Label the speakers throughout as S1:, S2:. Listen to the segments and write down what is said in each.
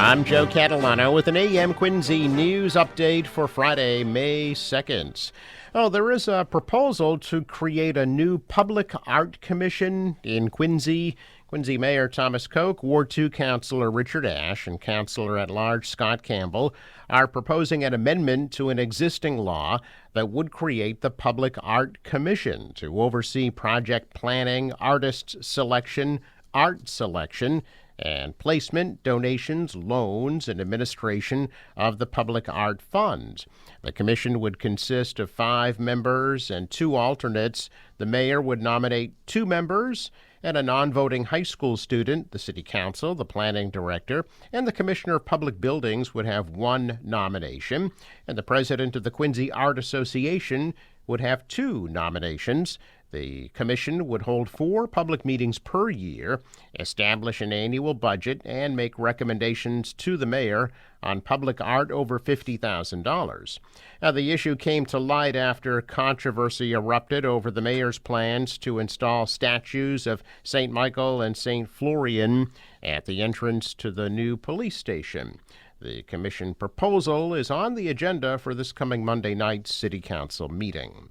S1: I'm Joe Catalano with an AM Quincy news update for Friday, May 2nd. There is a proposal to create a new public art commission in Quincy. Quincy Mayor Thomas Koch, Ward 2 Councilor Richard Ashe, and Councilor at Large Scott Campbell are proposing an amendment to an existing law that would create the Public Art Commission to oversee project planning, artist selection, art selection, and placement, donations, loans, and administration of the Public Art Fund. The commission would consist of 5 members and 2 alternates. The mayor would nominate 2 members, and a non-voting high school student, the city council, the planning director, and the commissioner of public buildings would have 1 nomination, and the president of the Quincy Art Association would have 2 nominations. The commission would hold 4 public meetings per year, establish an annual budget, and make recommendations to the mayor on public art over $50,000. Now, the issue came to light after controversy erupted over the mayor's plans to install statues of St. Michael and St. Florian at the entrance to the new police station. The commission proposal is on the agenda for this coming Monday night's city council meeting.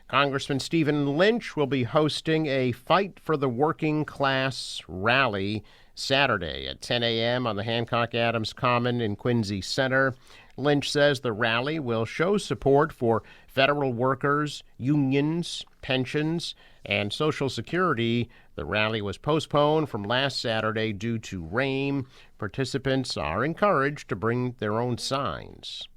S1: Congressman Stephen Lynch will be hosting a Fight for the Working Class rally Saturday at 10 a.m. on the Hancock Adams Common in Quincy Center. Lynch says the rally will show support for federal workers, unions, pensions, and Social Security. The rally was postponed from last Saturday due to rain. Participants are encouraged to bring their own signs.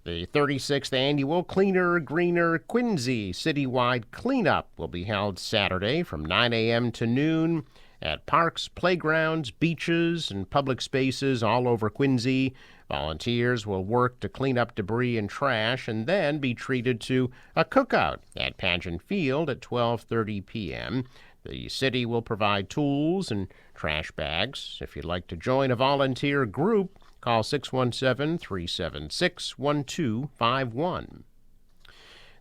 S1: The 36th annual Cleaner, Greener Quincy citywide cleanup will be held Saturday from 9 a.m. to noon at parks, playgrounds, beaches, and public spaces all over Quincy. Volunteers will work to clean up debris and trash and then be treated to a cookout at Pageant Field at 12:30 p.m. The city will provide tools and trash bags. If you'd like to join a volunteer group, call 617-376-1251.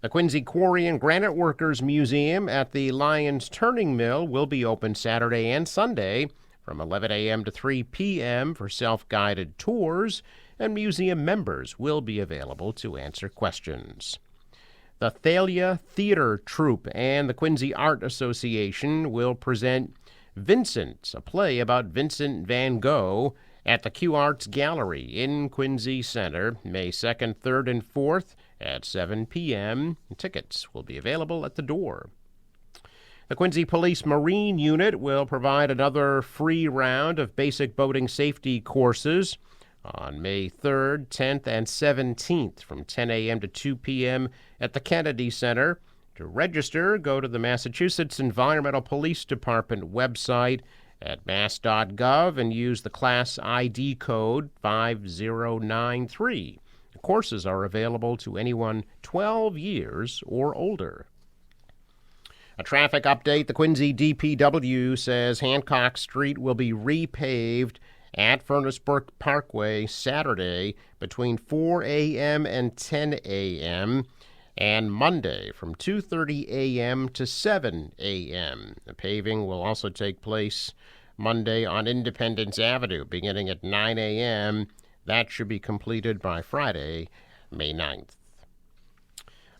S1: The Quincy Quarry and Granite Workers Museum at the Lions Turning Mill will be open Saturday and Sunday from 11 a.m. to 3 p.m. for self-guided tours, and museum members will be available to answer questions. The Thalia Theater Troupe and the Quincy Art Association will present Vincent, a play about Vincent van Gogh, at the Q Arts Gallery in Quincy Center, May 2nd, 3rd, and 4th at 7 p.m. Tickets will be available at the door. The Quincy Police Marine Unit will provide another free round of basic boating safety courses on May 3rd, 10th, and 17th from 10 a.m. to 2 p.m. at the Kennedy Center. To register, go to the Massachusetts Environmental Police Department website at mass.gov and use the class ID code 5093. The courses are available to anyone 12 years or older. A traffic update. The Quincy DPW says Hancock Street will be repaved at Furnace Brook Parkway Saturday between 4 a.m. and 10 a.m. and Monday from 2:30 a.m. to 7 a.m. The paving will also take place Monday on Independence Avenue beginning at 9 a.m. That should be completed by Friday, May 9th.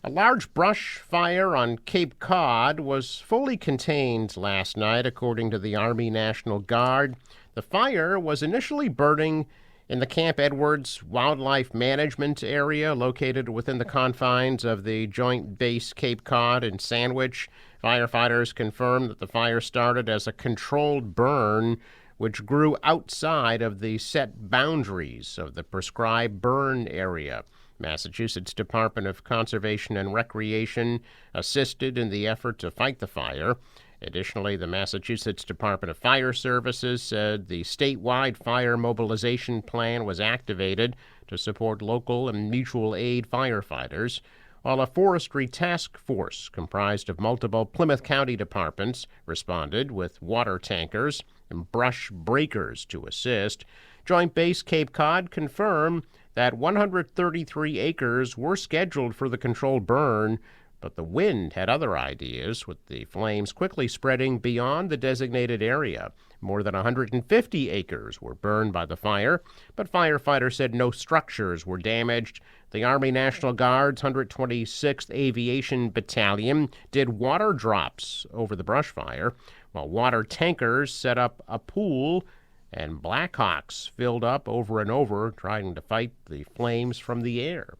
S1: A large brush fire on Cape Cod was fully contained last night, according to the Army National Guard. The fire was initially burning in the Camp Edwards Wildlife Management Area located within the confines of the Joint Base Cape Cod and Sandwich. Firefighters confirmed that the fire started as a controlled burn, which grew outside of the set boundaries of the prescribed burn area. Massachusetts Department of Conservation and Recreation assisted in the effort to fight the fire. Additionally, the Massachusetts Department of Fire Services said the statewide fire mobilization plan was activated to support local and mutual aid firefighters, while a forestry task force comprised of multiple Plymouth County departments responded with water tankers and brush breakers to assist. Joint Base Cape Cod confirmed that 133 acres were scheduled for the controlled burn, But the wind had other ideas, with the flames quickly spreading beyond the designated area. More than 150 acres were burned by the fire, but firefighters said no structures were damaged. The Army National Guard's 126th Aviation Battalion did water drops over the brush fire, while water tankers set up a pool, and Blackhawks filled up over and over, trying to fight the flames from the air.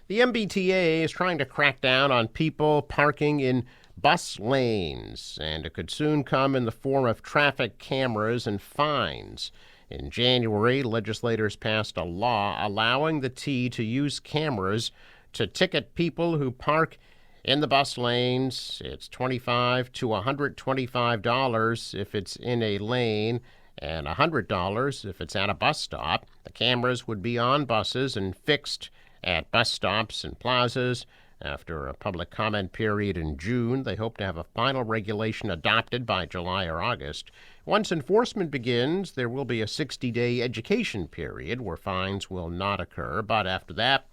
S1: The MBTA is trying to crack down on people parking in bus lanes, and it could soon come in the form of traffic cameras and fines. In January, legislators passed a law allowing the T to use cameras to ticket people who park in the bus lanes. It's $25 to $125 if it's in a lane and $100 if it's at a bus stop. The cameras would be on buses and fixed at bus stops and plazas. After a public comment period in June, they hope to have a final regulation adopted by July or August. Once enforcement begins, there will be a 60-day education period where fines will not occur, but after that,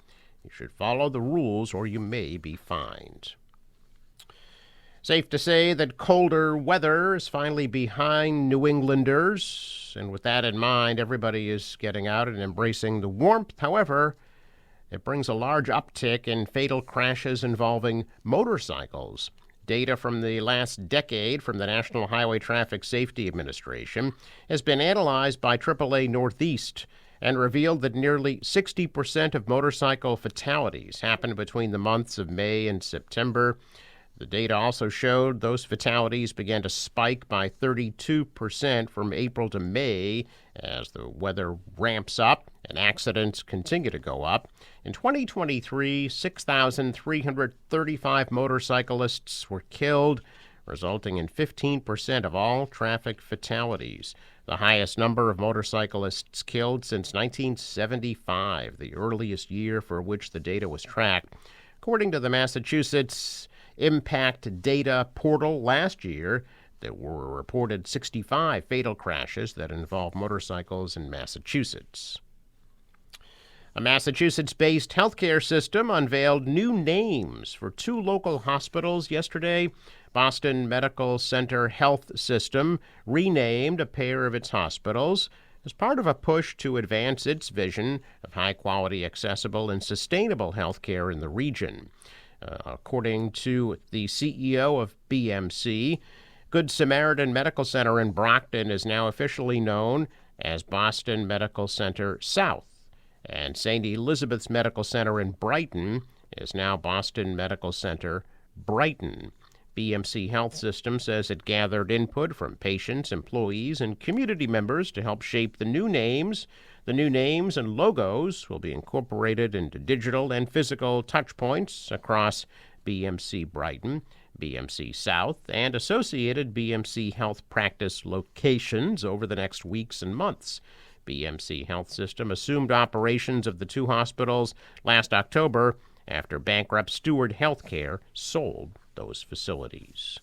S1: you should follow the rules or you may be fined. Safe to say that colder weather is finally behind New Englanders, and with that in mind, everybody is getting out and embracing the warmth. However, it brings a large uptick in fatal crashes involving motorcycles. Data from the last decade from the National Highway Traffic Safety Administration has been analyzed by AAA Northeast and revealed that nearly 60% of motorcycle fatalities happened between the months of May and September. The data also showed those fatalities began to spike by 32% from April to May as the weather ramps up and accidents continue to go up. In 2023, 6,335 motorcyclists were killed, resulting in 15% of all traffic fatalities, the highest number of motorcyclists killed since 1975, the earliest year for which the data was tracked. According to the Massachusetts Impact Data Portal, last year there were reported 65 fatal crashes that involved motorcycles in Massachusetts. A Massachusetts-based healthcare system unveiled new names for two local hospitals yesterday. Boston Medical Center Health System renamed a pair of its hospitals as part of a push to advance its vision of high-quality, accessible, and sustainable healthcare in the region. According to the CEO of BMC, Good Samaritan Medical Center in Brockton is now officially known as Boston Medical Center South, and St. Elizabeth's Medical Center in Brighton is now Boston Medical Center Brighton. BMC Health System says it gathered input from patients, employees, and community members to help shape the new names. The new names and logos will be incorporated into digital and physical touchpoints across BMC Brighton, BMC South, and associated BMC Health practice locations over the next weeks and months. BMC Health System assumed operations of the two hospitals last October after bankrupt Steward Healthcare sold those facilities.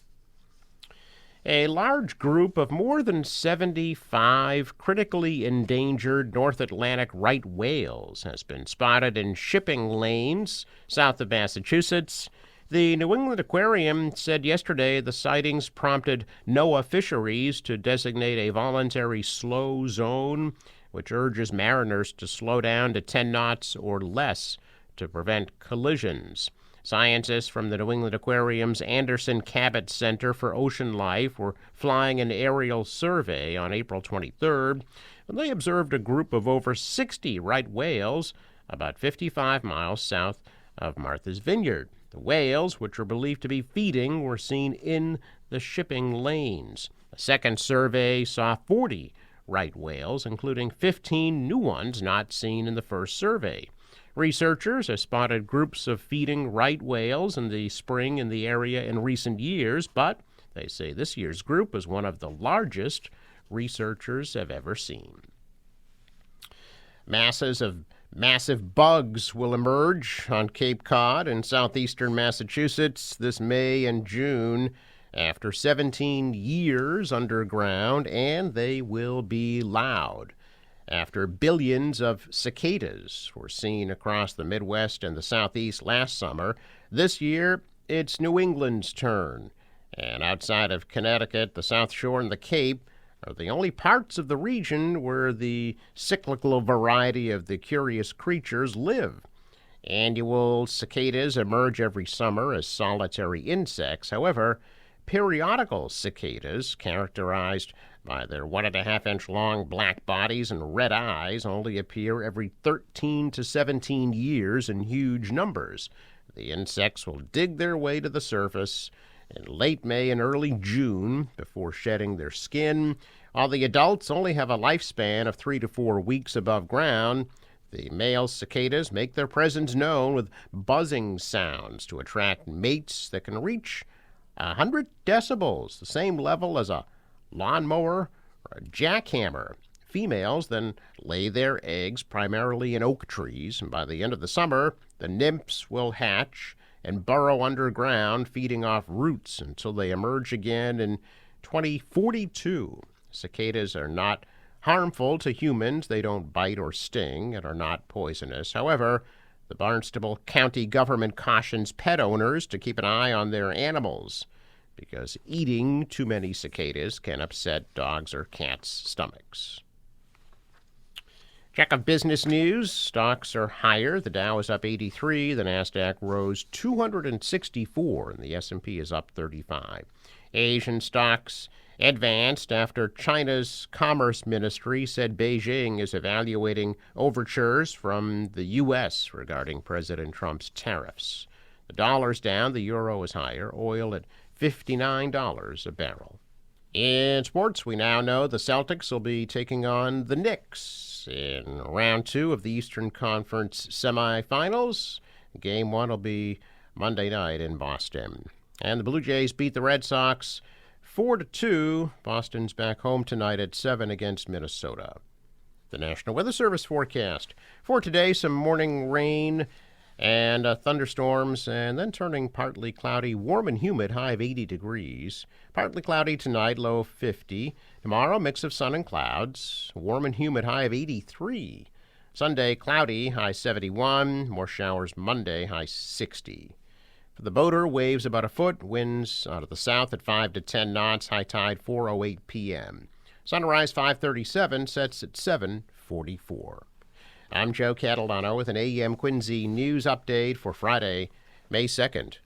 S1: A large group of more than 75 critically endangered North Atlantic right whales has been spotted in shipping lanes south of Massachusetts. The New England Aquarium said yesterday the sightings prompted NOAA Fisheries to designate a voluntary slow zone, which urges mariners to slow down to 10 knots or less to prevent collisions. Scientists from the New England Aquarium's Anderson Cabot Center for Ocean Life were flying an aerial survey on April 23rd, and they observed a group of over 60 right whales about 55 miles south of Martha's Vineyard. The whales, which are believed to be feeding, were seen in the shipping lanes. A second survey saw 40 right whales, including 15 new ones not seen in the first survey. Researchers have spotted groups of feeding right whales in the spring in the area in recent years, but they say this year's group is one of the largest researchers have ever seen. Masses of massive bugs will emerge on Cape Cod in southeastern Massachusetts this May and June after 17 years underground, and they will be loud. After billions of cicadas were seen across the Midwest and the Southeast last summer, This year, it's New England's turn. And outside of Connecticut, the South Shore and the Cape are the only parts of the region where the cyclical variety of the curious creatures live. Annual cicadas emerge every summer as solitary insects. However, periodical cicadas, characterized by their 1.5-inch long black bodies and red eyes, only appear every 13 to 17 years in huge numbers. The insects will dig their way to the surface in late May and early June before shedding their skin. While the adults only have a lifespan of 3 to 4 weeks above ground, the male cicadas make their presence known with buzzing sounds to attract mates that can reach 100 decibels, the same level as a lawnmower or a jackhammer. Females then lay their eggs primarily in oak trees, and by the end of the summer, the nymphs will hatch and burrow underground, feeding off roots until they emerge again in 2042. Cicadas are not harmful to humans. They don't bite or sting and are not poisonous. However, the Barnstable County government cautions pet owners to keep an eye on their animals because eating too many cicadas can upset dogs' or cats' stomachs. Check of business news. Stocks are higher. The Dow is up 83. The Nasdaq rose 264, and the S&P is up 35. Asian stocks advanced after China's Commerce Ministry said Beijing is evaluating overtures from the U.S. regarding President Trump's tariffs. The dollar's down, the euro is higher, oil at $59 a barrel. In sports, we now know the Celtics will be taking on the Knicks in round 2 of the Eastern Conference semifinals. Game 1 will be Monday night in Boston. And the Blue Jays beat the Red Sox 4-2. Boston's back home tonight at 7 against Minnesota. The National Weather Service forecast for today: some morning rain and thunderstorms, and then turning partly cloudy, warm and humid, high of 80 degrees. Partly cloudy tonight, low of 50. Tomorrow, mix of sun and clouds, warm and humid, high of 83. Sunday, cloudy, high 71. More showers Monday, high 60. For the boater, waves about a foot, winds out of the south at 5 to 10 knots, high tide 4:08 p.m. Sunrise 5:37, sets at 7:44. I'm Joe Catalano with an AM Quincy news update for Friday, May 2nd.